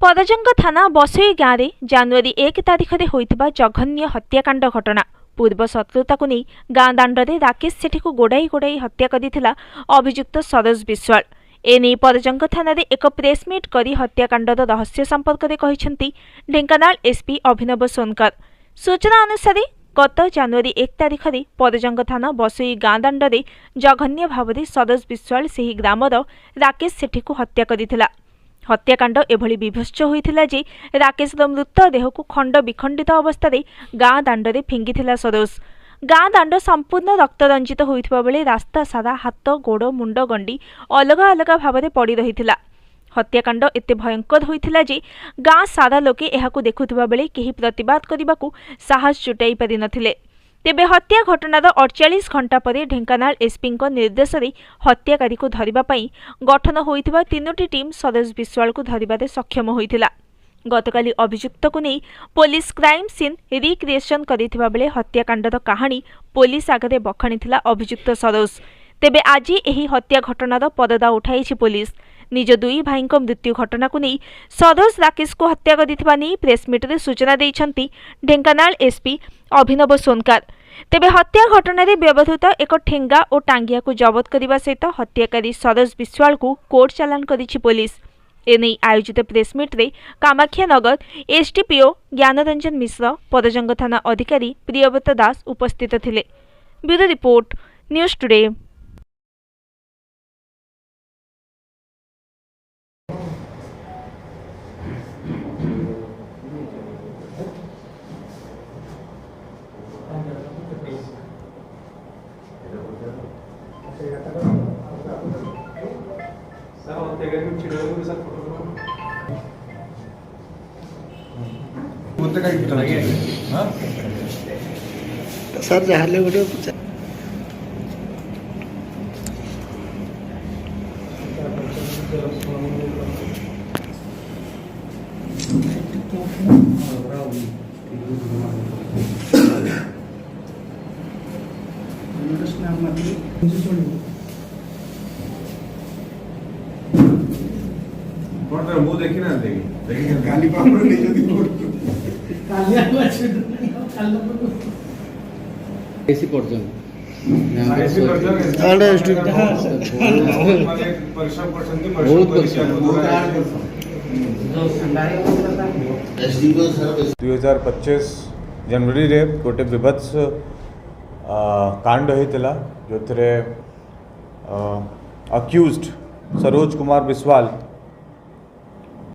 पदजंग थाना बसई गाँव में जनवरी 1 तारिख में होइतिबा जघन्य हत्याकांड घटना पूर्व शत्रुता को नहीं गाँ दाण्डे राकेश सेठी को गोड़ाई गोड़ाई हत्या कर अभियुक्त सरोज विश्वाल एने पदजंग थाना रे एक प्रेसमिट करी हत्याकांडर रहस्य संपर्क में कहिसेंती ढेंकानाल एसपी अभिनव सोनकर। सूचना अनुसार गत जनवरी 1 तारिख में पदजंग थाना बसई गाँ दाण्डे जघन्य भाव में सरोज विश्वाल से ग्रामर राकेश सेठी को हत्या कर हत्याकांड एभली विभत्स होइथिला जे राकेशर मृतदेह को खंड विखंडित अवस्था गाँ दाण्डे फिंगिथिला सरोज। गाँ दाण्ड संपूर्ण रक्तरंजित होइथिबा बेले रास्ता सारा हाथ गोड़ मुंड गंडी अलग अलग भाव में पड़ी रहिथिला। हत्याकांड एते भयंकर होइथिला जे गाँ सारा लोके एहाकु देखुथिबा बेले केही प्रतिवाद करिबाकु साहस जुटाई पारि नथिले। तेबे हत्या घटनार 48 घंटा पर ढेंकानाल एसपी निर्देश में हत्याकारी को धरिबा पई गठन होइथिबा 3टी टीम सरोज विश्वाल को धरिबारे सक्षम होइथिला। गतकाली अभियुक्त को नहीं पुलिस क्राइम सीन रिक्रिएशन करिथिबा बेले हत्याकांडर कहानी पुलिस आगे बखाणीथिला अभियुक्त सरोज। तेबे आज एही हत्या घटनार पददा उठाइछि पुलिस। निज दुई भाई मृत्यु घटना को नहीं सरोज राकेश को हत्या कर प्रेसमिट रे सूचना देइछंती ढेंकानाल एसपी अभिनव सोनकर। तेबे हत्या घटना रे व्यवहृत एक ठेंगा और टांगिया को जबत करने सहित हत्याकारी सरोज विश्वाल को कोर्ट चालान करिछि पुलिस। एने आयोजित प्रेसमिट रे कामाख्यानगर एसडीपीओ ज्ञानरंजन मिश्र पदजंग थाना अधिकारी प्रियव्रत दास उपस्थित थिले। Bureau report news today. Sir जहाँ गोटे मुँह देखी ना देखी गाली पापड़ नहीं ऐसी पर्सन जनवरी रे गोटे विभत्स कांड होता जो अक्यूज्ड सरोज कुमार विश्वाल